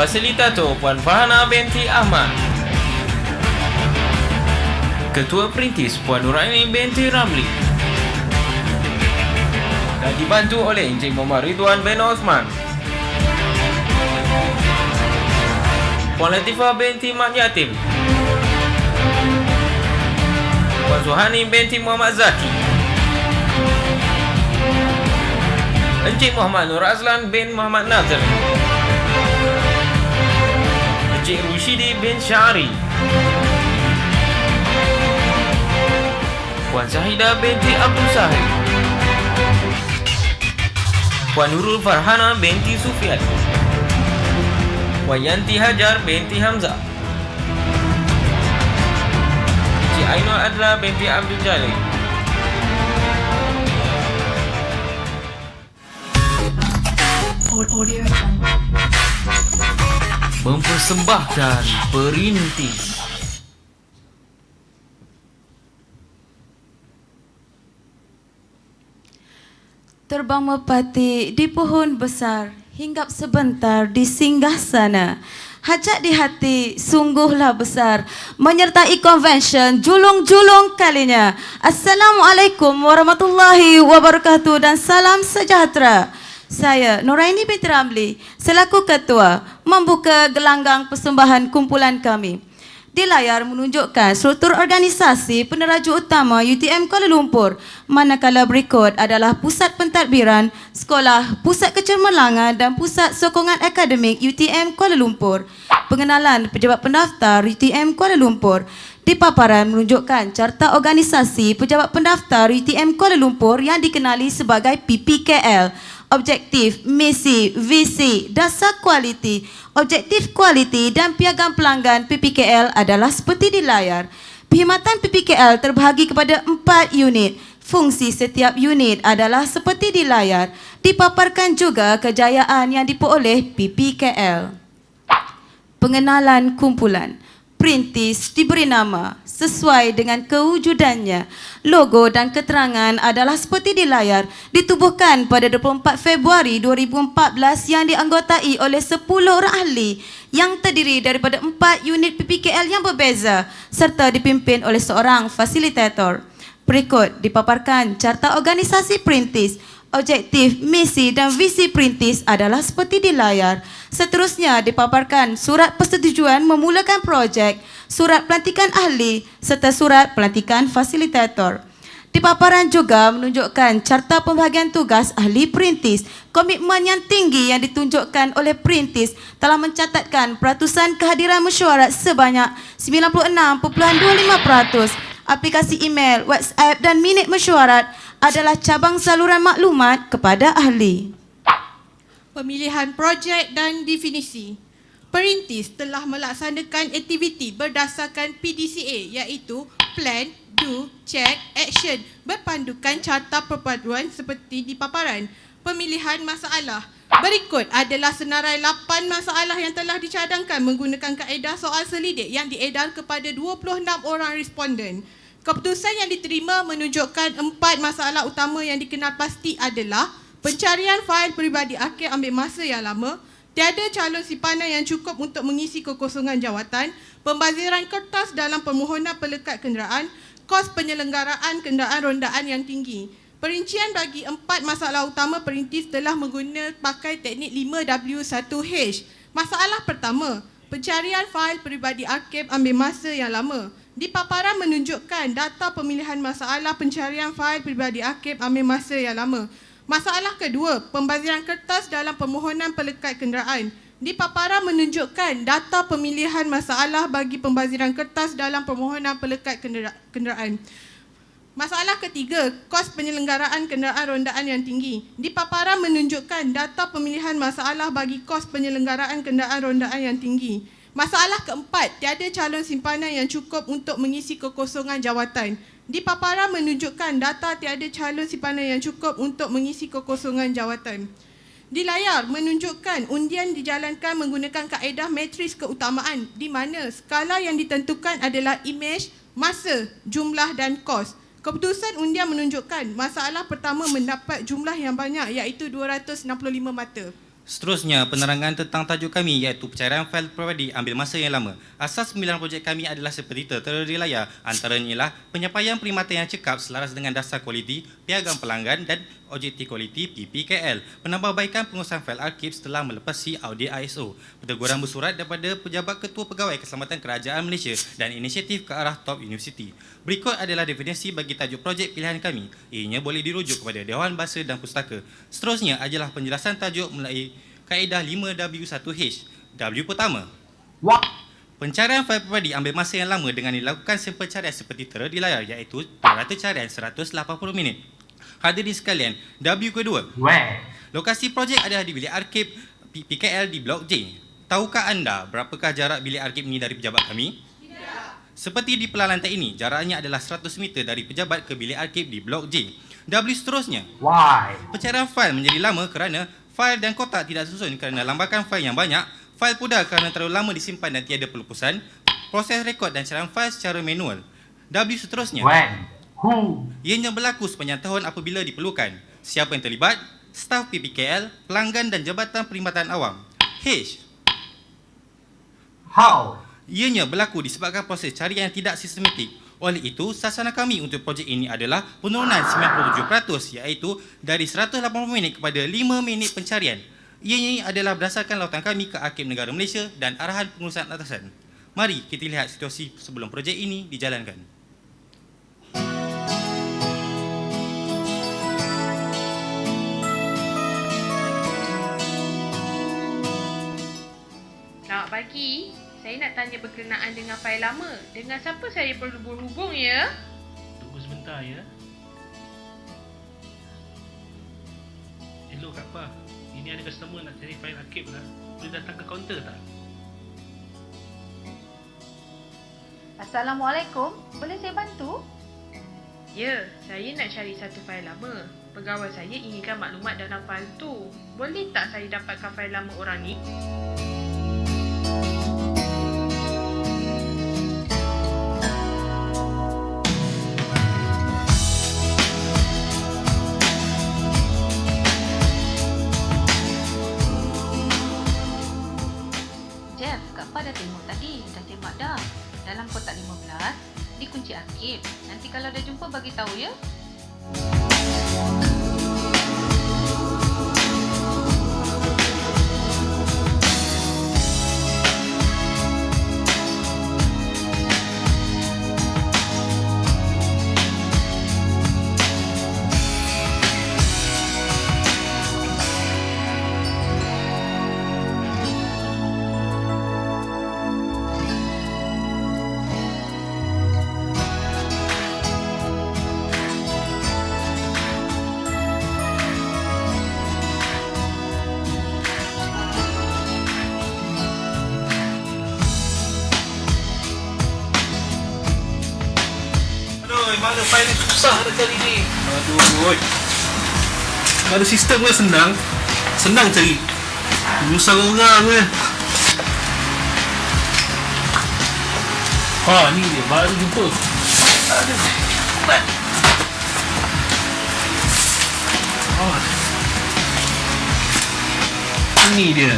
Fasilitator Puan Farhana binti Ahmad. Ketua Perintis Puan Nuraini binti Ramli. Dan dibantu oleh Encik Muhammad Ridwan bin Osman. Puan Latifah binti Mat Yatim. Puan Suhani binti Muhammad Zaki. Encik Muhammad Nur Azlan bin Muhammad Nazir. Encik Rushidi bin Syari. Puan Syahidah binti Abdul Sahid. Puan Nurul Farhana binti Sufian. Puan Yanti Hajar binti Hamzah. Encik Ainul Adla binti Abdul Jalil. Mempersembahkan Perintis. Terbang merpati di pohon besar, hinggap sebentar di singgah sana. Hajat di hati sungguhlah besar, menyertai konvensyen julung-julung kalinya. Assalamualaikum warahmatullahi wabarakatuh dan salam sejahtera. Saya Nuraini binti Ramli selaku ketua membuka gelanggang persembahan kumpulan kami. Di layar menunjukkan struktur organisasi peneraju utama UTM Kuala Lumpur, manakala berikut adalah Pusat Pentadbiran, Sekolah, Pusat Kecemerlangan dan Pusat Sokongan Akademik UTM Kuala Lumpur. Pengenalan pejabat pendaftar UTM Kuala Lumpur. Di paparan menunjukkan carta organisasi pejabat pendaftar UTM Kuala Lumpur yang dikenali sebagai PPKL. Objektif, misi, visi, dasar kualiti, objektif kualiti dan piagam pelanggan PPKL adalah seperti di layar. Perkhidmatan PPKL terbahagi kepada 4 unit. Fungsi setiap unit adalah seperti di layar. Dipaparkan juga kejayaan yang diperoleh PPKL. Pengenalan kumpulan. Perintis diberi nama sesuai dengan kewujudannya. Logo dan keterangan adalah seperti di layar. Ditubuhkan pada 24 Februari 2014 yang dianggotai oleh 10 orang ahli yang terdiri daripada 4 unit PPKL yang berbeza serta dipimpin oleh seorang fasilitator. Berikut dipaparkan carta organisasi Perintis. Objektif, misi dan visi Perintis adalah seperti di layar. Seterusnya dipaparkan surat persetujuan memulakan projek, surat pelantikan ahli serta surat pelantikan fasilitator. Di paparan juga menunjukkan carta pembahagian tugas ahli Perintis. Komitmen yang tinggi yang ditunjukkan oleh Perintis telah mencatatkan peratusan kehadiran mesyuarat sebanyak 96.25%. Aplikasi email, WhatsApp dan minit mesyuarat adalah cabang saluran maklumat kepada ahli. Pemilihan projek dan definisi. Perintis telah melaksanakan aktiviti berdasarkan PDCA iaitu Plan, Do, Check, Action berpandukan carta perpaduan seperti di paparan. Pemilihan masalah. Berikut adalah senarai 8 masalah yang telah dicadangkan menggunakan kaedah soal selidik yang diedar kepada 26 orang responden. Keputusan yang diterima menunjukkan 4 masalah utama yang dikenal pasti adalah pencarian fail peribadi akhir ambil masa yang lama, tiada calon simpanan yang cukup untuk mengisi kekosongan jawatan, pembaziran kertas dalam permohonan pelekat kenderaan, kos penyelenggaraan kenderaan rondaan yang tinggi. Perincian bagi 4 masalah utama Perintis telah menggunakan pakai teknik 5W1H. Masalah pertama, pencarian fail peribadi arkib ambil masa yang lama. Di paparan menunjukkan data pemilihan masalah pencarian fail peribadi arkib ambil masa yang lama. Masalah kedua, pembaziran kertas dalam permohonan pelekat kenderaan. Di paparan menunjukkan data pemilihan masalah bagi pembaziran kertas dalam permohonan pelekat kenderaan. Masalah ketiga, kos penyelenggaraan kenderaan rondaan yang tinggi. Di paparan menunjukkan data pemilihan masalah bagi kos penyelenggaraan kenderaan rondaan yang tinggi. Masalah keempat, tiada calon simpanan yang cukup untuk mengisi kekosongan jawatan. Di paparan menunjukkan data tiada calon simpanan yang cukup untuk mengisi kekosongan jawatan. Di layar menunjukkan undian dijalankan menggunakan kaedah matris keutamaan di mana skala yang ditentukan adalah imej, masa, jumlah dan kos. Keputusan undian menunjukkan masalah pertama mendapat jumlah yang banyak iaitu 265 mata. Seterusnya, penerangan tentang tajuk kami iaitu pencarian fail peribadi ambil masa yang lama. Asas 9 projek kami adalah seperti tertera di layar. Antaranya ialah penyampaian perkhidmatan yang cekap selaras dengan dasar kualiti, piagam pelanggan dan objektif kualiti PPKL. Penambahbaikan pengurusan fail arkib setelah melepasi audit ISO. Peneguran bersurat daripada Pejabat Ketua Pegawai Keselamatan Kerajaan Malaysia dan inisiatif ke arah top universiti. Berikut adalah definisi bagi tajuk projek pilihan kami. Ianya boleh dirujuk kepada Dewan Bahasa dan Pustaka. Seterusnya adalah penjelasan tajuk melalui kaedah 5W1H. W pertama. Pencarian fail peribadi ambil masa yang lama dengan dilakukan sampel carian seperti tertera di layar iaitu rata carian 180 minit. Hadirin sekalian, W kedua. Lokasi projek adalah di bilik arkib PPKL di Blok J. Tahukah anda berapakah jarak bilik arkib ini dari pejabat kami? Tidak. Seperti di pelalan lantai ini, jaraknya adalah 100 meter dari pejabat ke bilik arkib di Blok J. W seterusnya. Pencarian fail menjadi lama kerana fail dan kotak tidak susun kerana lambakan fail yang banyak, fail pudar kerana terlalu lama disimpan dan tiada pelupusan, proses rekod dan carian fail secara manual. W seterusnya. Ianya berlaku sepanjang tahun apabila diperlukan. Siapa yang terlibat? Staf PPKL, pelanggan dan Jabatan Perkhidmatan Awam. H. Ianya berlaku disebabkan proses carian yang tidak sistematik. Oleh itu, sasaran kami untuk projek ini adalah penurunan 97% iaitu dari 180 minit kepada 5 minit pencarian. Ianya adalah berdasarkan lautan kami ke Arkib Negara Malaysia dan arahan pengurusan atasan. Mari kita lihat situasi sebelum projek ini dijalankan. Selamat pagi. Saya nak tanya berkenaan dengan fail lama. Dengan siapa saya perlu berhubung ya? Tunggu sebentar ya. Hello Kak Pa. Ini ada customer nak cari fail arkib lah. Boleh datang ke kaunter tak? Assalamualaikum. Boleh saya bantu? Ya, saya nak cari satu fail lama. Pegawai saya inginkan maklumat dalam fail tu. Boleh tak saya dapatkan fail lama orang ni? Jeff, Kak Pa dah tengok tadi. Dah tembak dah. Dalam kotak 15, dikunci arkib. Nanti kalau dah jumpa bagi tahu ya. Mana fail ni susah dah cari ni. Aduh. Kalau sistem kan senang cari. Susah orang kan. Ha, ni dia baru jumpa. Aduh. Kuat. Oh. Ini dia.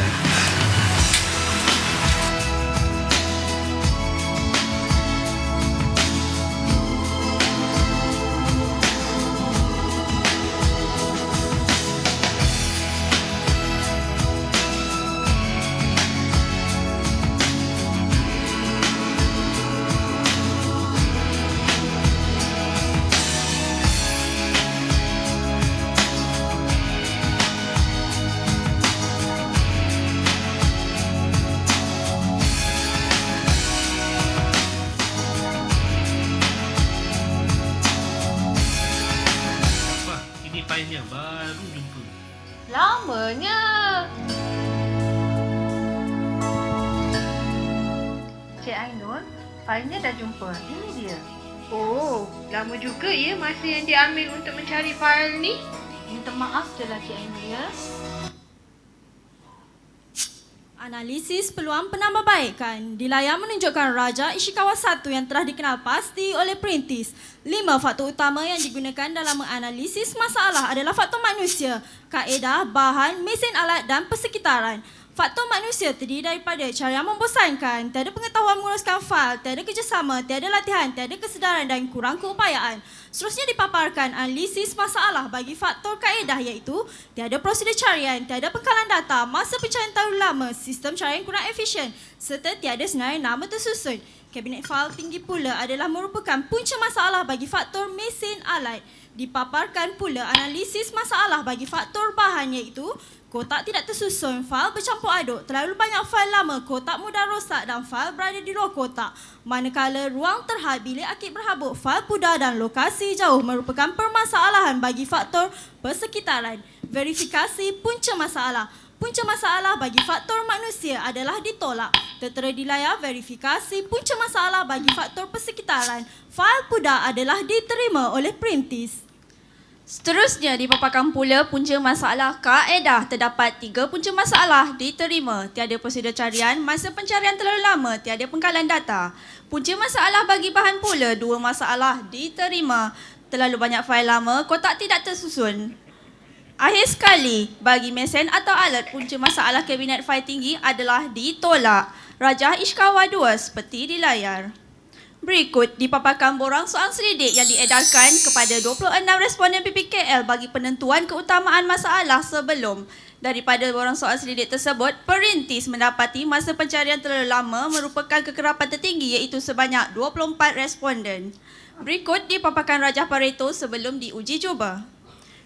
Failnya baru jumpa. Lamanya. Cik Ainul, failnya dah jumpa. Ini dia. Oh, lama juga ya masa yang diambil untuk mencari fail ni. Minta maaf je lah Cik Ainul ya. Analisis peluang penambahbaikan. Di layar menunjukkan Raja Ishikawa 1 yang telah dikenal pasti oleh perintis. 5 faktor utama yang digunakan dalam menganalisis masalah adalah faktor manusia, kaedah, bahan, mesin alat dan persekitaran. Faktor manusia terdiri daripada cara yang membosankan, tiada pengetahuan menguruskan fail, tiada kerjasama, tiada latihan, tiada kesedaran dan kurang keupayaan. Seterusnya dipaparkan analisis masalah bagi faktor kaedah iaitu tiada prosedur carian, tiada pengkalan data, masa pencarian terlalu lama, sistem carian kurang efisien serta tiada senarai nama tersusun. Kabinet fail tinggi pula adalah merupakan punca masalah bagi faktor mesin alat. Dipaparkan pula analisis masalah bagi faktor bahan iaitu kotak tidak tersusun, fail bercampur aduk, terlalu banyak fail lama, kotak mudah rosak dan fail berada di luar kotak. Manakala ruang terhad, bilik akib berhabuk, fail pudar dan lokasi jauh merupakan permasalahan bagi faktor persekitaran. Verifikasi punca masalah. Punca masalah bagi faktor manusia adalah ditolak. Tertera di layar verifikasi punca masalah bagi faktor persekitaran. Fail pudar adalah diterima oleh perintis. Seterusnya dipaparkan pula punca masalah kaedah. Terdapat 3 punca masalah diterima. Tiada prosedur carian, masa pencarian terlalu lama, tiada pengkalan data. Punca masalah bagi bahan pula 2 masalah diterima. Terlalu banyak fail lama, kotak tidak tersusun. Akhir sekali, bagi mesin atau alat, punca masalah kabinet fail tinggi adalah ditolak. Raja Ishikawa 2 seperti di layar. Berikut dipaparkan borang soal selidik yang diedarkan kepada 26 responden PPKL bagi penentuan keutamaan masalah sebelum. Daripada borang soal selidik tersebut, perintis mendapati masa pencarian terlalu lama merupakan kekerapan tertinggi iaitu sebanyak 24 responden. Berikut dipaparkan rajah Pareto sebelum diuji cuba.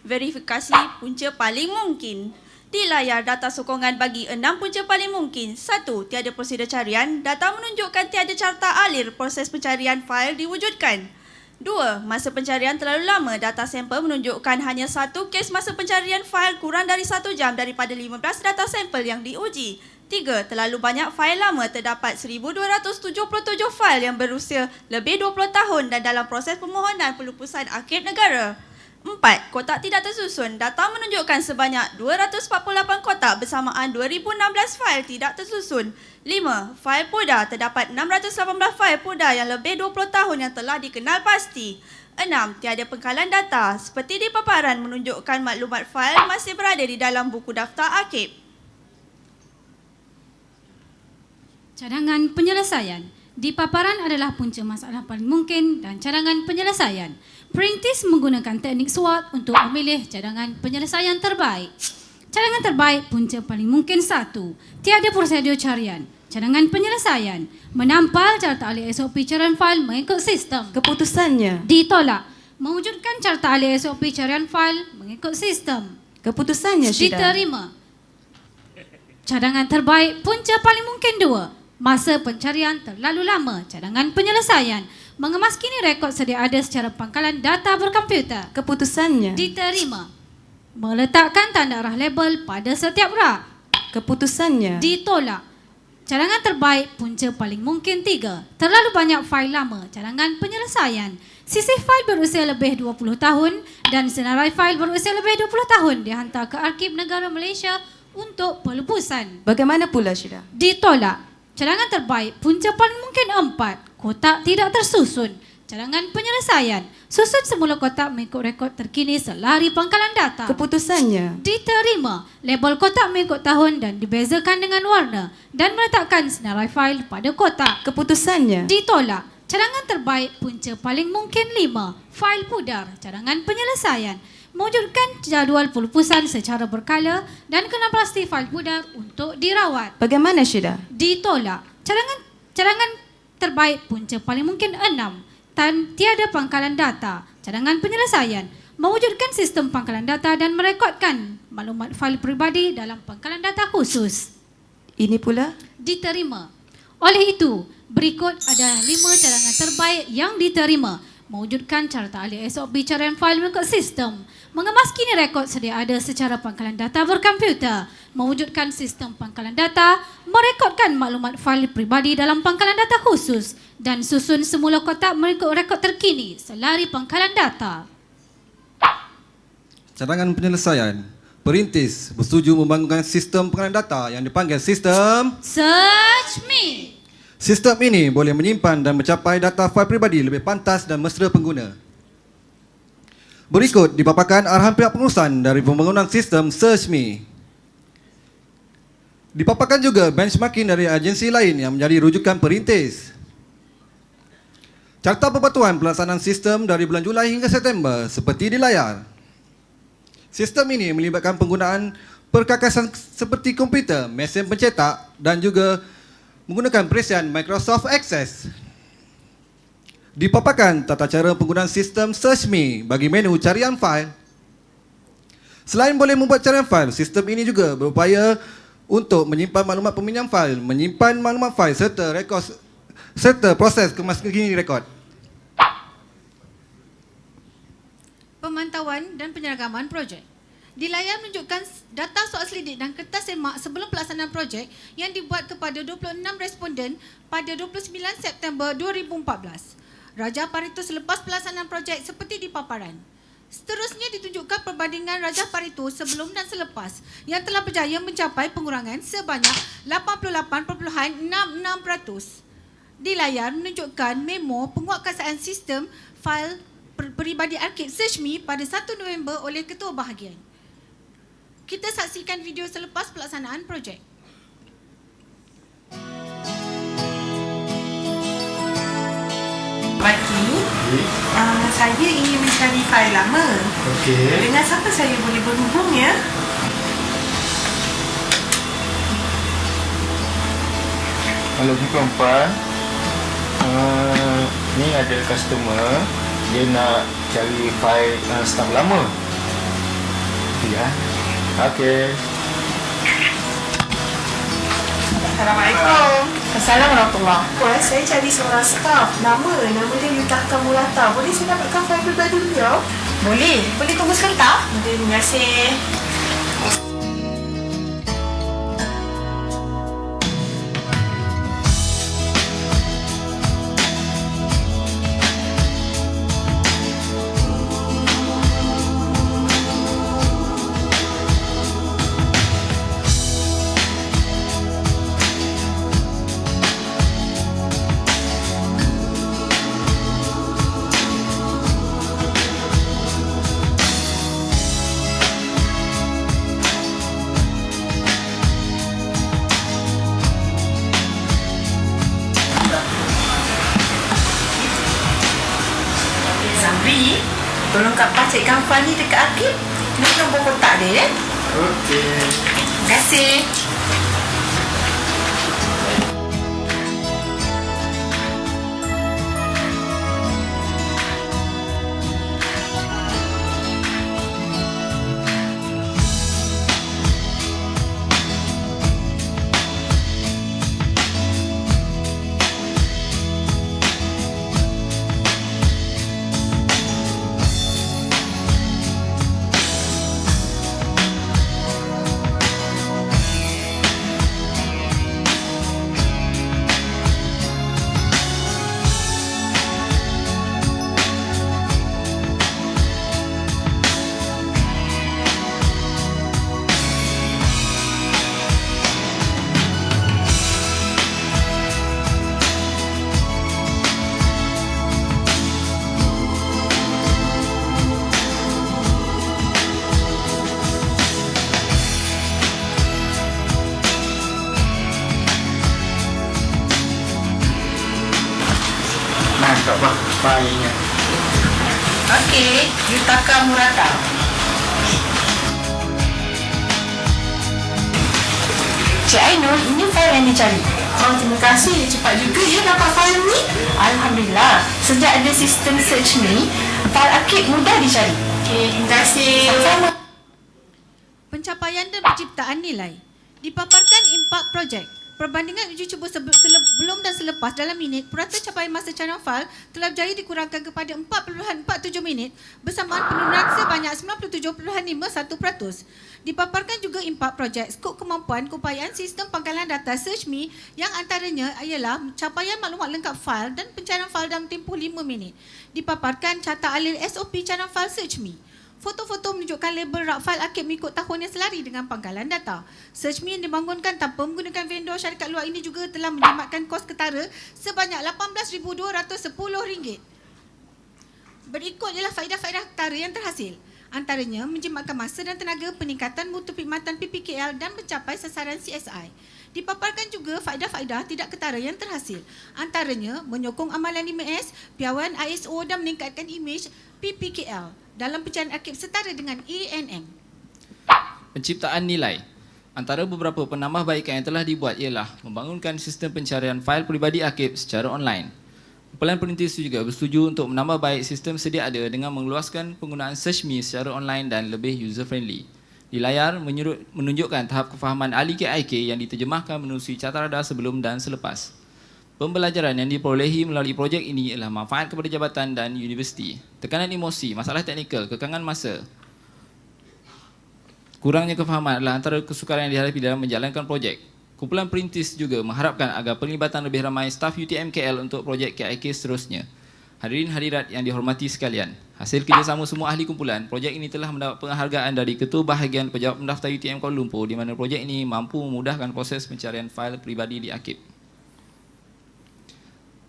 Verifikasi punca paling mungkin. Di layar data sokongan bagi 6 punca paling mungkin. 1. Tiada prosedur carian. Data menunjukkan tiada carta alir proses pencarian fail diwujudkan. 2. Masa pencarian terlalu lama. Data sampel menunjukkan hanya 1 kes masa pencarian fail kurang dari 1 jam daripada 15 data sampel yang diuji. 3. Terlalu banyak fail lama. Terdapat 1,277 fail yang berusia lebih 20 tahun dan dalam proses permohonan pelupusan akhir negara. 4. Kotak tidak tersusun. Data menunjukkan sebanyak 248 kotak bersamaan 2016 fail tidak tersusun. 5. Fail pudar. Terdapat 618 fail pudar yang lebih 20 tahun yang telah dikenal pasti. 6. Tiada pengkalan data. Seperti di paparan menunjukkan maklumat fail masih berada di dalam buku daftar arkib. Cadangan penyelesaian. Di paparan adalah punca masalah paling mungkin dan cadangan penyelesaian. Perintis menggunakan teknik SWOT untuk memilih cadangan penyelesaian terbaik. Cadangan terbaik punca paling mungkin 1. Tiada prosedur carian. Cadangan penyelesaian. Menampal carta ahli SOP carian fail mengikut sistem. Keputusannya. Ditolak. Mewujudkan carta ahli SOP carian fail mengikut sistem. Keputusannya, Syida. Diterima. Cadangan terbaik punca paling mungkin 2. Masa pencarian terlalu lama. Cadangan penyelesaian. Mengemaskini rekod sedia ada secara pangkalan data berkomputer. Keputusannya. Diterima. Meletakkan tanda arah label pada setiap rak. Keputusannya. Ditolak. Cadangan terbaik punca paling mungkin 3. Terlalu banyak fail lama. Cadangan penyelesaian. Sisi fail berusia lebih 20 tahun dan senarai fail berusia lebih 20 tahun dihantar ke Arkib Negara Malaysia untuk pelupusan. Bagaimana pula, Syida? Ditolak. Cadangan terbaik punca paling mungkin 4. Kotak tidak tersusun. Cadangan penyelesaian. Susun semula kotak mengikut rekod terkini selari pangkalan data. Keputusannya. Diterima. Label kotak mengikut tahun dan dibezakan dengan warna dan meletakkan senarai fail pada kotak. Keputusannya. Ditolak. Cadangan terbaik punca paling mungkin 5. Fail pudar. Cadangan penyelesaian. Mewujudkan jadual pelupusan secara berkala dan kena plastik fail pudar untuk dirawat. Bagaimana, Syida? Ditolak. Cadangan terbaik punca paling mungkin 6. Tiada pangkalan data. Cadangan penyelesaian. Mewujudkan sistem pangkalan data dan merekodkan maklumat fail peribadi dalam pangkalan data khusus. Ini pula? Diterima. Oleh itu, berikut adalah 5 cadangan terbaik yang diterima. Mewujudkan carta ahli SOP carian fail mengikut sistem. Mengemaskini rekod sedia ada secara pangkalan data berkomputer. Mewujudkan sistem pangkalan data. Merekodkan maklumat fail peribadi dalam pangkalan data khusus. Dan susun semula kotak mengikut rekod terkini selari pangkalan data. Cadangan penyelesaian. Perintis bersetuju membangunkan sistem pengenalan data yang dipanggil sistem Search Me. Sistem ini boleh menyimpan dan mencapai data fail peribadi lebih pantas dan mesra pengguna. Berikut dipaparkan arahan pihak pengurusan dari pembangunan sistem Search Me. Dipaparkan juga benchmarking dari agensi lain yang menjadi rujukan perintis. Carta Pembatuan pelaksanaan sistem dari bulan Julai hingga September seperti di layar. Sistem ini melibatkan penggunaan perkakasan seperti komputer, mesin pencetak dan juga menggunakan perisian Microsoft Access. Dipaparkan tata cara penggunaan sistem Search Me bagi menu carian fail. Selain boleh membuat carian fail, sistem ini juga berupaya untuk menyimpan maklumat peminjam fail, menyimpan maklumat fail serta proses kemaskini rekod. Pemantauan dan penyeragaman projek. Di layar menunjukkan data soal selidik dan kertas semak sebelum pelaksanaan projek yang dibuat kepada 26 responden pada 29 September 2014. Raja Parito selepas pelaksanaan projek seperti di paparan. Seterusnya ditunjukkan perbandingan Raja Parito sebelum dan selepas yang telah berjaya mencapai pengurangan sebanyak 88.66%. Di layar menunjukkan memo penguatkuasaan sistem fail peribadi Arkib Search Me pada 1 November oleh Ketua Bahagian. Kita saksikan video selepas pelaksanaan projek. Pagi, saya ingin mencari fail lama. Okey. Dengan siapa saya boleh berhubung ya? Halo perempuan, ni ada customer, dia nak cari fail stamp lama. Ya. Okey. Assalamualaikum. Assalamualaikum warahmatullahi. Puan, saya cari seorang staf. Nama dia Yutaka Murata. Boleh saya dapatkan fail pribadi beliau? Boleh tunggu sebentar. Terima kasih. Zamri, tolong Kak pacikkan fail ni dekat Akib. Ni nombor kotak dia ya. Okey. Terima kasih. Tak apa, failnya. Okey, Yutaka Murata. Cik Ainul, ini fail yang dicari. Oh, terima kasih. Cepat juga ya dapat fail ni. Alhamdulillah. Sejak ada sistem Search Me, fail Akib mudah dicari. Okey, terima kasih. Sama-sama. Pencapaian dan penciptaan nilai. Dipaparkan impak projek. Perbandingan uji cuba sebelum dan selepas dalam minit, purata capaian masa carian fail telah berjaya dikurangkan kepada 4.47 minit bersamaan penurunan sebanyak 97.51%. Dipaparkan juga impak projek skop kemampuan keupayaan sistem pangkalan data Search Me yang antaranya ialah capaian maklumat lengkap fail dan pencarian fail dalam tempoh 5 minit. Dipaparkan carta alur SOP carian fail Search Me. Foto-foto menunjukkan label rak fail akib mengikut tahun yang selari dengan pangkalan data. SearchMe yang dibangunkan tanpa menggunakan vendor syarikat luar ini juga telah menjimatkan kos ketara sebanyak RM18,210. Berikut ialah faedah-faedah ketara yang terhasil. Antaranya menjimatkan masa dan tenaga peningkatan mutu perkhidmatan PPKL dan mencapai sasaran CSI. Dipaparkan juga faedah-faedah tidak ketara yang terhasil. Antaranya menyokong amalan 5S, piawaian ISO dan meningkatkan imej PPKL dalam pencarian akib setara dengan ENM. Penciptaan nilai. Antara beberapa penambahbaikan yang telah dibuat ialah membangunkan sistem pencarian fail peribadi akib secara online. Kumpulan perintis juga bersetuju untuk menambah baik sistem sedia ada dengan mengeluaskan penggunaan SearchMe secara online dan lebih user-friendly. Di layar menunjukkan tahap kefahaman ahli KIK yang diterjemahkan menerusi catarada sebelum dan selepas. Pembelajaran yang diperolehi melalui projek ini ialah manfaat kepada jabatan dan universiti. Tekanan emosi, masalah teknikal, kekangan masa, kurangnya kefahaman adalah antara kesukaran yang dihadapi dalam menjalankan projek. Kumpulan perintis juga mengharapkan agar penglibatan lebih ramai staf UTM-KL untuk projek KIK seterusnya. Hadirin hadirat yang dihormati sekalian, hasil kerjasama semua ahli kumpulan, projek ini telah mendapat penghargaan dari Ketua Bahagian Pejabat Pendaftar UTM Kuala Lumpur di mana projek ini mampu memudahkan proses pencarian fail peribadi di akib.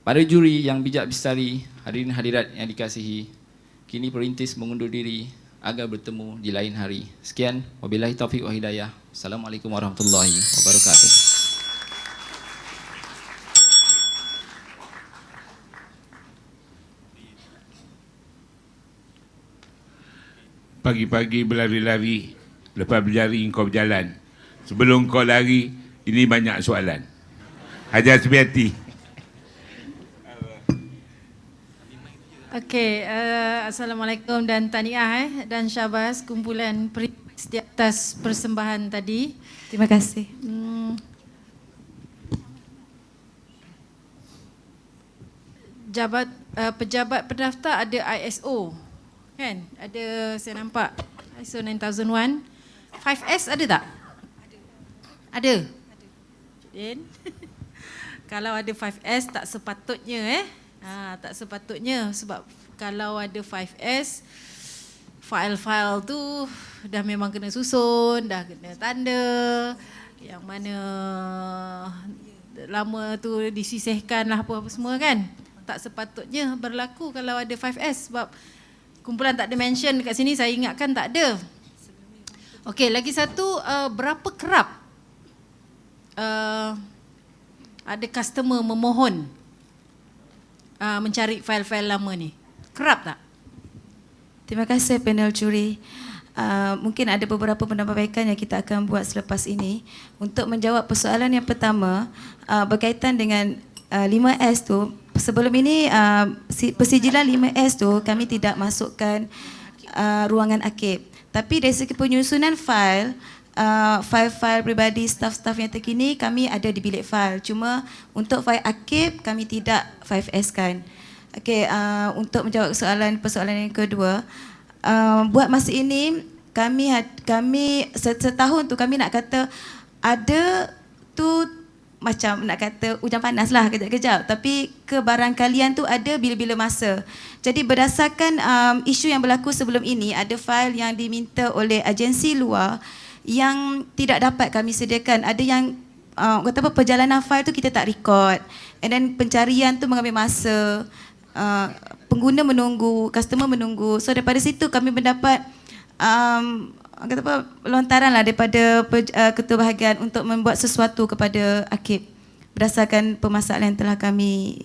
Para juri yang bijak bistari, hadirin hadirat yang dikasihi, kini perintis mengundur diri agar bertemu di lain hari. Sekian, wabillahi taufiq wa hidayah. Assalamualaikum warahmatullahi wabarakatuh. Pagi-pagi berlari-lari, lepas berjari kau berjalan. Sebelum kau lari, ini banyak soalan. Hajar Subiati. Okey, Assalamualaikum dan tahniah dan syabas kumpulan perintis di atas persembahan tadi. Terima kasih. Pejabat pendaftar ada ISO, kan? Ada, saya nampak ISO 9001. 5S ada tak? Ada. Then, kalau ada 5S tak sepatutnya tak sepatutnya, sebab kalau ada 5S, file-file tu dah memang kena susun, dah kena tanda, yang mana lama tu disisihkan lah apa-apa semua kan. Tak sepatutnya berlaku kalau ada 5S, sebab kumpulan tak ada mention dekat sini, saya ingatkan tak ada. Okey, lagi satu, berapa kerap ada customer memohon mencari fail-fail lama ni? Kerap tak? Terima kasih panel juri. Mungkin ada beberapa penambahbaikan yang kita akan buat selepas ini. Untuk menjawab persoalan yang pertama, berkaitan dengan 5S tu, sebelum ini persijilan 5S tu kami tidak masukkan ruangan akib. Tapi dari segi penyusunan fail, fail-fail peribadi staf-staf yang terkini kami ada di bilik fail. Cuma untuk fail akib kami tidak 5S kan. Okey, untuk menjawab persoalan yang kedua, buat masa ini kami setahun tu kami nak kata ada tu macam nak kata hujan panas lah kejap-kejap, tapi kebarangkalian tu ada bila-bila masa. Jadi berdasarkan isu yang berlaku sebelum ini, ada fail yang diminta oleh agensi luar yang tidak dapat kami sediakan. Ada yang kata apa, perjalanan fail tu kita tak record, and then pencarian tu mengambil masa, pengguna menunggu, customer menunggu. So daripada situ kami mendapat kata apa, lontaran lah daripada ketua bahagian untuk membuat sesuatu kepada akib berdasarkan permasalahan yang telah kami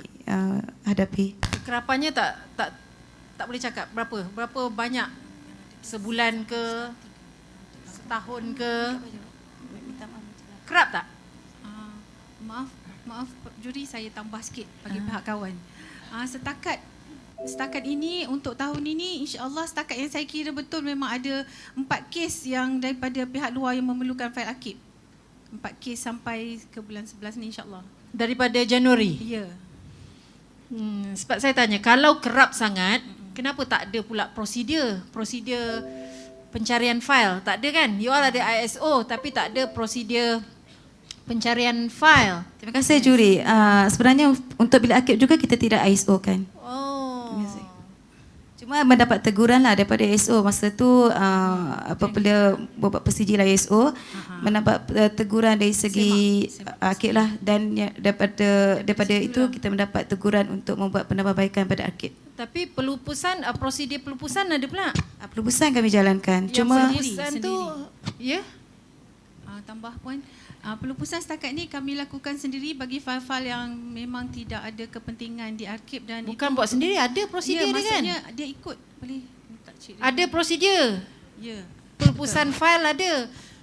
hadapi. Kekerapannya tak boleh cakap berapa banyak, sebulan ke, setahun ke? Kerap tak? Maaf juri, saya tambah sikit bagi pihak kawan. Setakat ini, untuk tahun ini, insya-Allah setakat yang saya kira betul memang ada 4 kes yang daripada pihak luar yang memerlukan fail akib. 4 kes sampai ke bulan 11 ni insya-Allah. Daripada Januari? Ya. Sebab saya tanya, kalau kerap sangat, kenapa tak ada pula prosedur pencarian fail? Tak ada kan? You all ada ISO tapi tak ada prosedur pencarian fail. Terima kasih juri. Sebenarnya untuk bilik akib juga kita tidak ISO kan. Cuma mendapat teguran lah daripada ISO masa tu apabila buat persijil ISO mendapat teguran dari segi arkib lah, dan daripada itu kita mendapat teguran untuk membuat penambahbaikan pada arkib. Tapi pelupusan, prosedur pelupusan ada pula? Pelupusan kami jalankan. Yang Cuma pelupusan tu, ya? Tambah Puan, pelupusan setakat ni kami lakukan sendiri bagi file-file yang memang tidak ada kepentingan di arkib dan Bukan buat sendiri, ada prosedur dia kan? Maksudnya dia ikut. Boleh minta cik dia. Ada prosedur? Ya. Pelupusan fail ada.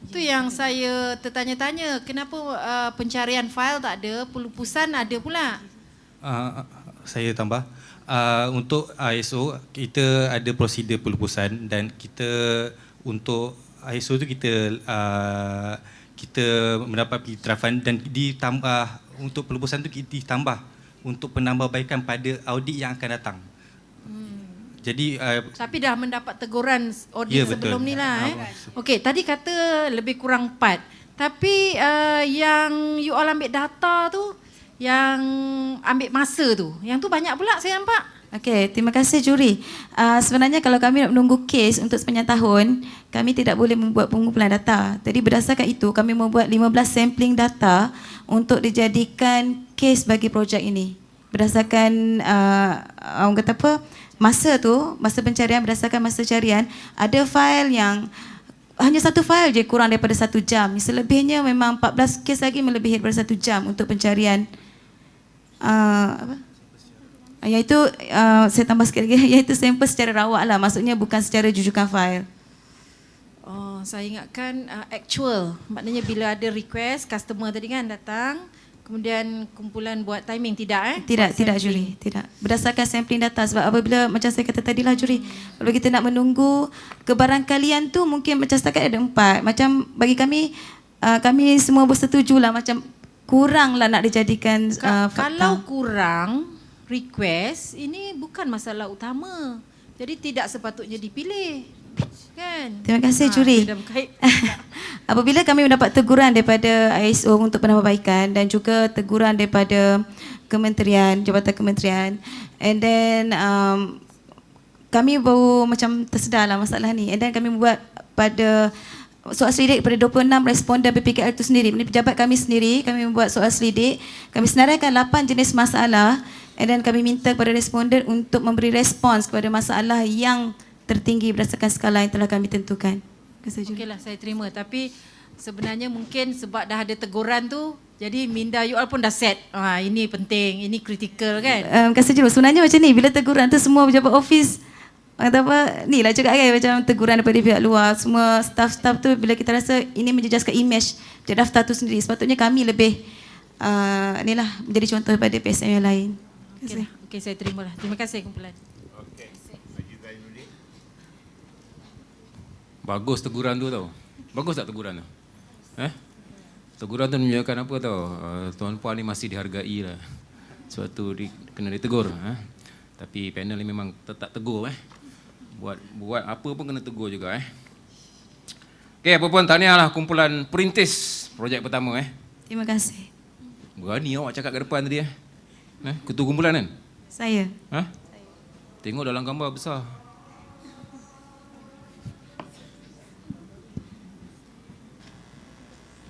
Itu yang saya tertanya-tanya, kenapa pencarian fail tak ada, pelupusan ada pula? Saya tambah. Untuk ISO, kita ada prosedur pelupusan dan kita untuk ISO tu kita mendapat iktirafan dan ditambah untuk pelupusan tu ditambah untuk penambahbaikan pada audit yang akan datang. Jadi tapi dah mendapat teguran audit sebelum ni lah. Okey, tadi kata lebih kurang 4. Tapi yang you all ambil data tu, yang ambil masa tu, yang tu banyak pula saya nampak. Okey, terima kasih juri. Sebenarnya kalau kami nak menunggu kes untuk sepanjang tahun, kami tidak boleh membuat pengumpulan data. Jadi berdasarkan itu, kami membuat 15 sampling data untuk dijadikan kes bagi projek ini. Berdasarkan orang kata apa, masa pencarian, berdasarkan masa carian, ada fail yang hanya satu fail je kurang daripada 1 jam. Selebihnya memang 14 kes lagi melebihi daripada 1 jam untuk pencarian. Iaitu saya tambah sikit lagi, iaitu sampel secara rawak lah, maksudnya bukan secara jujukan fail. Oh, saya ingatkan actual, maknanya bila ada request customer tadi kan datang, kemudian kumpulan buat timing, tidak Tidak juri, tidak. Berdasarkan sampling data, sebab apabila macam saya kata tadilah juri, kalau kita nak menunggu kebarangkalian tu mungkin macam setakat ada 4. Macam bagi kami, kami semua bersetujulah macam kurang lah nak dijadikan fakta. Kalau kurang request, ini bukan masalah utama. Jadi tidak sepatutnya dipilih. Kan? Terima kasih juri. Apabila kami mendapat teguran daripada ISO untuk penambahbaikan dan juga teguran daripada kementerian, jabatan kementerian, and then kami baru macam tersedarlah masalah ni, and then kami buat pada soal selidik pada 26 responden PPKL itu sendiri. Pejabat kami sendiri, kami membuat soal selidik, kami senaraikan 8 jenis masalah, and then kami minta kepada responden untuk memberi respons kepada masalah yang tertinggi berdasarkan skala yang telah kami tentukan. Okeylah, saya terima. Tapi sebenarnya mungkin sebab dah ada teguran tu, jadi minda you all pun dah set. Ini penting, ini kritikal kan? Terima kasih juru. Sebenarnya macam ni, bila teguran tu semua pejabat office, kata apa, ni lah cakap kan, macam teguran daripada pihak luar, semua staff-staff tu bila kita rasa ini menjejaskan image dari daftar tu sendiri, sepatutnya kami lebih ni lah menjadi contoh kepada PSM yang lain. Okey, saya terimalah. Terima kasih kumpulan. Bagus teguran tu tau. Bagus tak teguran tu? Teguran tu menunjukkan apa tau? Tuan-puan ni masih dihargai lah. Sebab tu kena ditegur. Tapi panel ni memang tetap tegur. Buat apa pun kena tegur juga. Okey, apa pun tahniah lah kumpulan perintis projek pertama. Terima kasih. Berani awak cakap ke depan tadi. Ketua kumpulan kan? Saya. Tengok dalam gambar besar.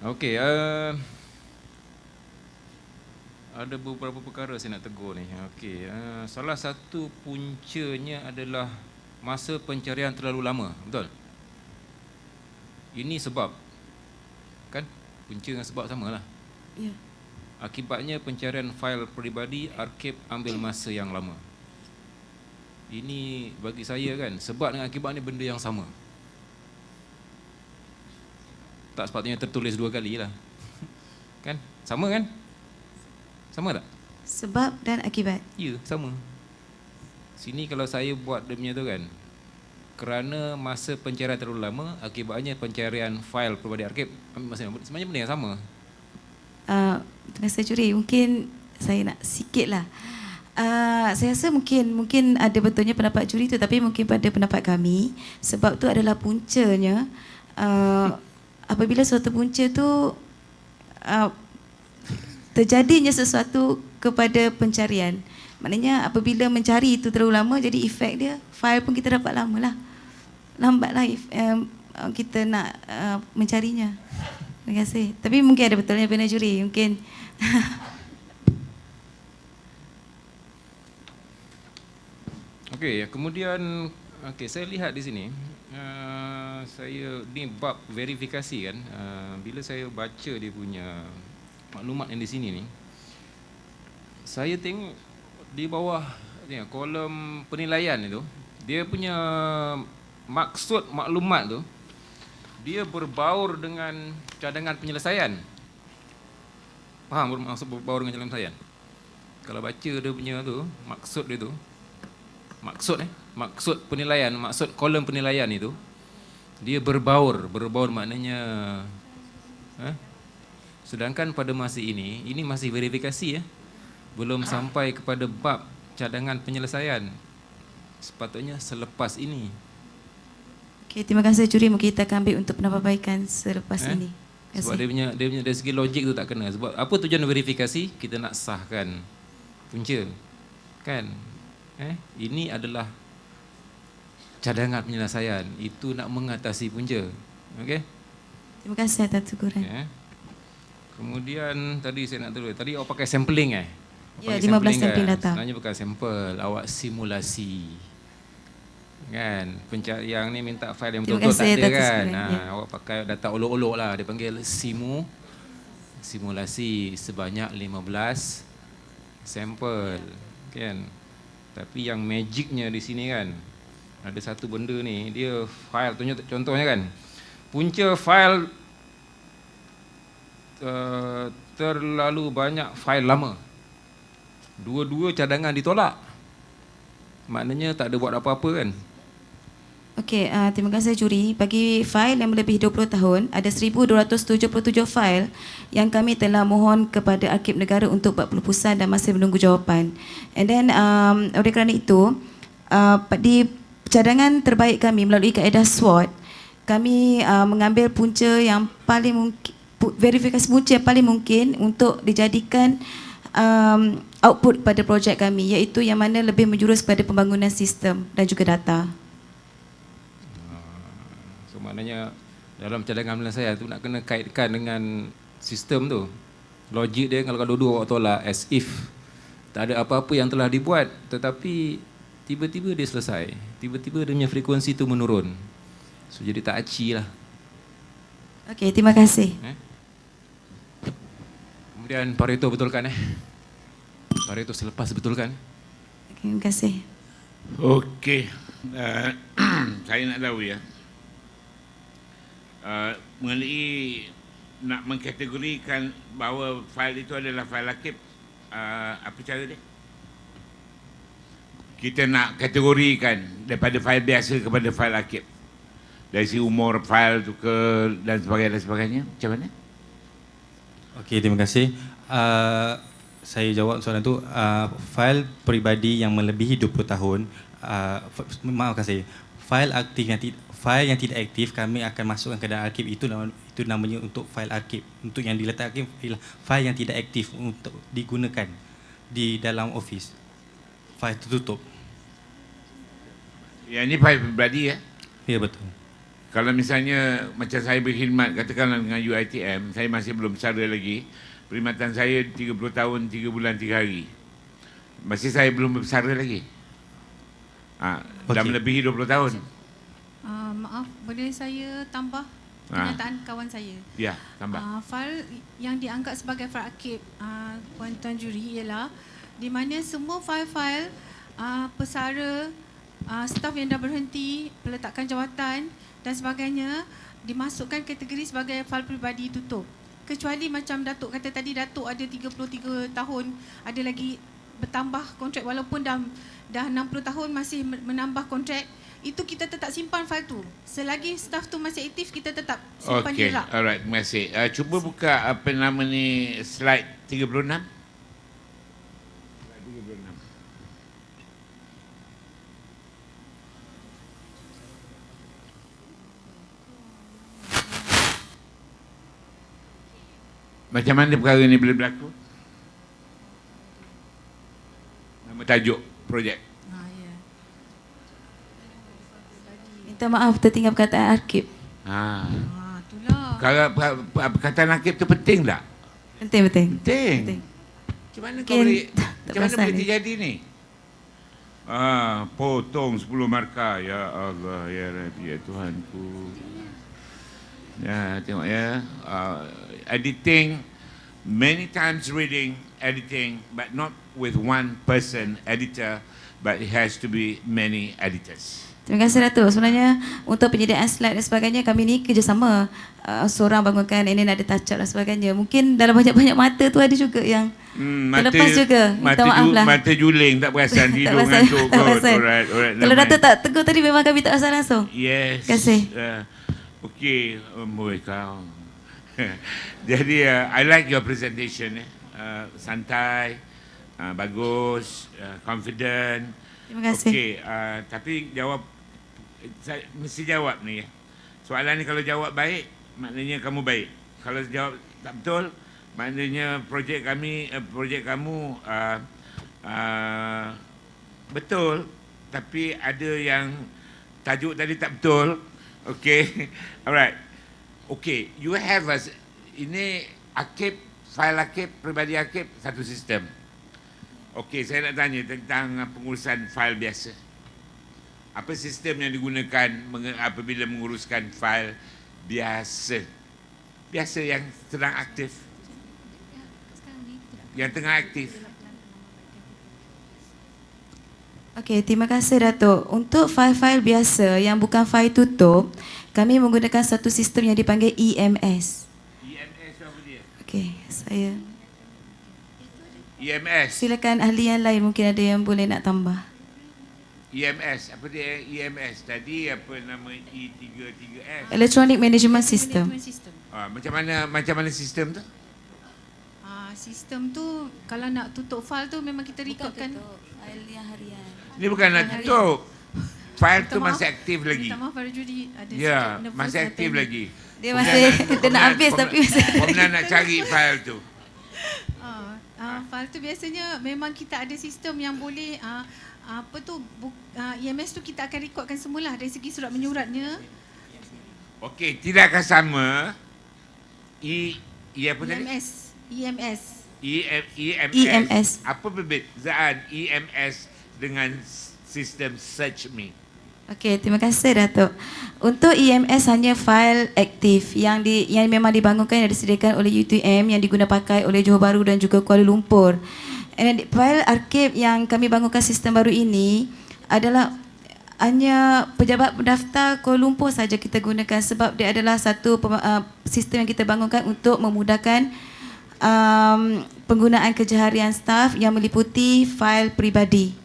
Okey, ada beberapa perkara saya nak tegur ni. Okey, salah satu puncanya adalah masa pencarian terlalu lama, betul? Ini sebab, kan? Punca dengan sebab sama lah. Ya. Akibatnya pencarian fail peribadi arkib ambil masa yang lama. Ini bagi saya kan, sebab dengan akibat ni benda yang sama. Tak sepatutnya tertulis 2 kali lah. Kan? Sama kan? Sama tak? Sebab dan akibat. Ya, sama. Sini kalau saya buat dia punya tu kan, kerana masa pencarian terlalu lama, akibatnya pencarian fail peribadi arkib ambil masa yang lama. Sebenarnya benda yang sama. Terima kasih juri. Mungkin saya nak sikit lah. Saya rasa mungkin ada betulnya pendapat juri tu, tapi mungkin pada pendapat kami, sebab tu adalah puncanya. Apabila suatu punca tu terjadinya sesuatu kepada pencarian, Maknanya apabila mencari itu terlalu lama, jadi efek dia, file pun kita dapat lama lah. Lambatlah kita nak mencarinya. Terima kasih. Tapi mungkin ada betulnya panel juri, mungkin. Okey, kemudian saya lihat di sini, saya ni bab verifikasi kan. Bila saya baca dia punya maklumat yang di sini ni, saya tengok di bawah ni kolom penilaian itu, dia punya maksud maklumat tu, dia berbaur dengan cadangan penyelesaian. Faham maksud berbaur dengan cadangan penyelesaian? Kalau baca dia punya tu, maksud dia tu, maksud penilaian, maksud kolom penilaian itu, dia berbaur maknanya sedangkan pada masa ini masih verifikasi belum sampai kepada bab cadangan penyelesaian. Sepatutnya selepas ini. Okey, terima kasih juri, mungkin kita akan ambil untuk penambahbaikan selepas ini. Sebab dia punya dari segi logik tu tak kena. Sebab apa tujuan verifikasi? Kita nak sahkan punca. Kan? Ini adalah cadangan penyelesaian. Itu nak mengatasi punca. Okey? Terima kasih atas teguran. Kemudian tadi saya nak tahu, tadi awak pakai sampling Ya, 15 sampling data. Sebenarnya bukan sampel, awak simulasi. Kan? Yang ni minta file yang betul-betul tak ada kan. Awak pakai data olok-olok lah, dia panggil simulasi sebanyak 15 sampel. Kan? Tapi yang magicnya di sini kan, ada satu benda ni, dia file contohnya kan, punca file terlalu banyak file lama. Dua-dua cadangan ditolak. Maknanya tak ada buat apa-apa kan. Okey, terima kasih juri. Bagi fail yang melebihi 20 tahun, ada 1,277 fail yang kami telah mohon kepada Arkib Negara untuk buat pelupusan dan masih menunggu jawapan. And then, oleh kerana itu, di cadangan terbaik kami melalui kaedah SWOT, kami mengambil punca yang paling mungkin, verifikasi punca yang paling mungkin untuk dijadikan output pada projek kami, iaitu yang mana lebih menjurus kepada pembangunan sistem dan juga data. So maknanya dalam cadangan penyelesaian tu nak kena kaitkan dengan sistem tu. Logik dia kalau dua-dua awak tolak as if tak ada apa-apa yang telah dibuat, tetapi tiba-tiba dia selesai. Tiba-tiba dia punya frekuensi tu menurun. So jadi tak aci lah. Okey, terima kasih. Kemudian Pareto betulkan Pareto selepas betulkan. Terima kasih. Okey. Saya nak tahu ya. Mengenai nak mengkategorikan bahawa fail itu adalah fail akib, apa cara dia? Kita nak kategorikan daripada fail biasa kepada fail akib. Dari si umur fail tu ke dan sebagainya. Macam mana? Okey, terima kasih. Saya jawab soalan tu. Fail peribadi yang melebihi 20 tahun, maafkan saya, fail yang tidak aktif kami akan masukkan ke dalam arkib. Itu namanya untuk fail arkib. Untuk yang diletak arkib ialah fail yang tidak aktif untuk digunakan di dalam office. Fail tertutup. Yang ini fail peribadi ya? Ya, betul. Kalau misalnya macam saya berkhidmat katakanlah dengan UiTM, saya masih belum sara lagi. Perkhidmatan saya 30 tahun, 3 bulan, 3 hari. Masih saya belum bersara lagi. Dah melebihi 20 tahun. Maaf, boleh saya tambah kenyataan kawan saya? Ya, tambah. Fail yang dianggap sebagai fail akib, Puan Tuan Juri, ialah di mana semua fail-fail pesara, staf yang dah berhenti, peletakan jawatan dan sebagainya dimasukkan kategori sebagai fail peribadi tutup. Kecuali macam Datuk kata tadi, Datuk ada 33 tahun, ada lagi bertambah kontrak walaupun dah 60 tahun masih menambah kontrak, itu kita tetap simpan fail tu. Selagi staf tu masih aktif, kita tetap simpan dia lah. Alright, terima kasih. Cuba buka apa nama ni, slide 36. Macam mana perkara ni boleh berlaku? Nama tajuk projek. Minta maaf tertinggal perkataan arkib. Ha. Kalau perkataan arkib tu penting tak? Penting. Penting. Macam mana kau boleh, macam mana boleh terjadi ni? Potong 10 markah. Ya Allah, ya Rabbi, ya Tuhanku. Ya, tengok ya. Editing, many times reading, editing, but not with one person editor, but it has to be many editors. Terima kasih Datuk. Sebenarnya untuk penyediaan slide dan sebagainya kami ni kerjasama. Seorang bangunkan, ini ada touch up dan sebagainya. Mungkin dalam banyak-banyak mata tu ada juga yang terlepas juga. Minta maaf lah. Mata juling tak perasan, hidung ngantuk kot. Alright, kalau Datuk tak tegur tadi memang kami tak perasan langsung. Yes. Terima kasih. Okay, boy kau. Jadi, I like your presentation. Santai, bagus, confident. Terima kasih. Okay, tapi saya mesti jawab ni. Soalan ni kalau jawab baik, maknanya kamu baik. Kalau jawab tak betul, maknanya projek kamu betul, tapi ada yang tajuk tadi tak betul. Okay, alright. Okay, you have ini arkib, fail arkib, peribadi arkib, satu sistem. Okey, saya nak tanya tentang pengurusan fail biasa. Apa sistem yang digunakan apabila menguruskan fail biasa? Biasa yang sedang aktif. Yang tengah aktif. Okey, terima kasih Datuk. Untuk fail-fail biasa yang bukan fail tutup, kami menggunakan satu sistem yang dipanggil EMS. EMS apa dia? Okey, saya EMS. silakan ahli yang lain mungkin ada yang boleh nak tambah. EMS, apa dia EMS? Tadi apa nama E33S? Electronic Management System. Macam mana sistem tu? Sistem tu kalau nak tutup file tu memang kita rekodkan. File yang harian. Ni bukan nak tutup. File tu masih aktif lagi. Minta maaf para juri ada ya, masih aktif lagi. Dia masih dia nak habis tapi masih. Pemenang nak cari file tu. File tu biasanya memang kita ada sistem yang boleh EMS tu kita akan rekodkan semula dari segi surat menyuratnya. Okey, tidak akan sama apa tadi? EMS. Apa perbezaan EMS dengan sistem Search Me? Okey, terima kasih Datuk. Untuk EMS hanya fail aktif yang memang dibangunkan dan disediakan oleh UTM yang diguna pakai oleh Johor Bahru dan juga Kuala Lumpur. And fail arkib yang kami bangunkan sistem baru ini adalah hanya pejabat pendaftar Kuala Lumpur saja kita gunakan sebab dia adalah satu sistem yang kita bangunkan untuk memudahkan penggunaan kerja harian staf yang meliputi fail peribadi.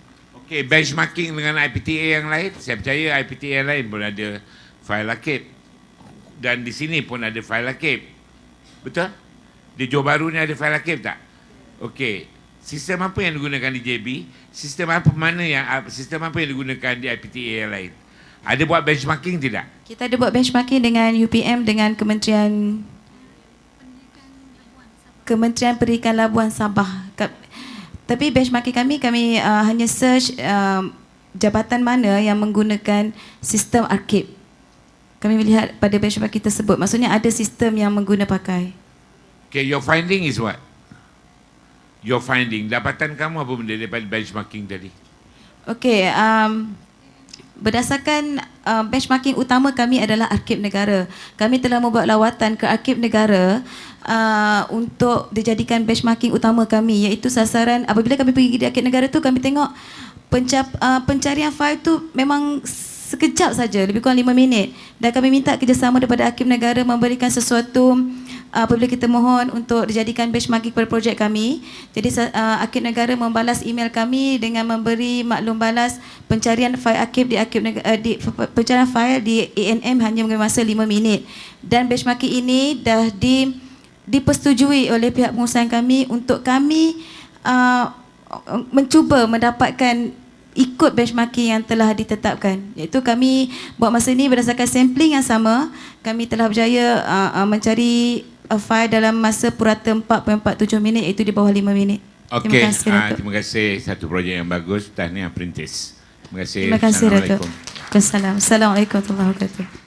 Okey, benchmarking dengan IPTA yang lain. Saya percaya IPTA yang lain pun ada fail arkib. Dan di sini pun ada fail arkib. Betul? Di Johor Bahru ni ada fail arkib tak? Okey. Sistem apa yang digunakan di JB? Sistem apa yang digunakan di IPTA yang lain? Ada buat benchmarking tidak? Kita ada buat benchmarking dengan UPM dengan Kementerian Pendidikan Labuan Sabah. Tapi benchmarking kami hanya search jabatan mana yang menggunakan sistem arkib. Kami melihat pada benchmarking tersebut. Maksudnya ada sistem yang mengguna pakai. Okay, your finding is what? Your finding, dapatan kamu apa benda daripada benchmarking tadi? Okey, berdasarkan benchmarking utama kami adalah arkib negara. Kami telah membuat lawatan ke arkib negara untuk dijadikan benchmarking utama kami, iaitu sasaran apabila kami pergi di arkib negara tu kami tengok pencarian fail tu memang sekejap saja, lebih kurang 5 minit, dan kami minta kerjasama daripada arkib negara memberikan sesuatu apabila kita mohon untuk dijadikan benchmarking kepada projek kami. Jadi arkib negara membalas email kami dengan memberi maklum balas pencarian fail arkib di pencarian fail di ANM hanya mengambil masa 5 minit, dan benchmarking ini dah dipersetujui oleh pihak pengurusan kami untuk kami mencuba mendapatkan ikut benchmarking yang telah ditetapkan, iaitu kami buat masa ini berdasarkan sampling yang sama. Kami telah berjaya mencari fail dalam masa purata 4.47 minit, iaitu di bawah 5 minit. Okey, Terima kasih, Datuk. terima kasih. Satu projek yang bagus. Tahniah Perintis. Terima kasih. Terima kasih, Datuk. Assalamualaikum. Assalamualaikum warahmatullahi wabarakatuh.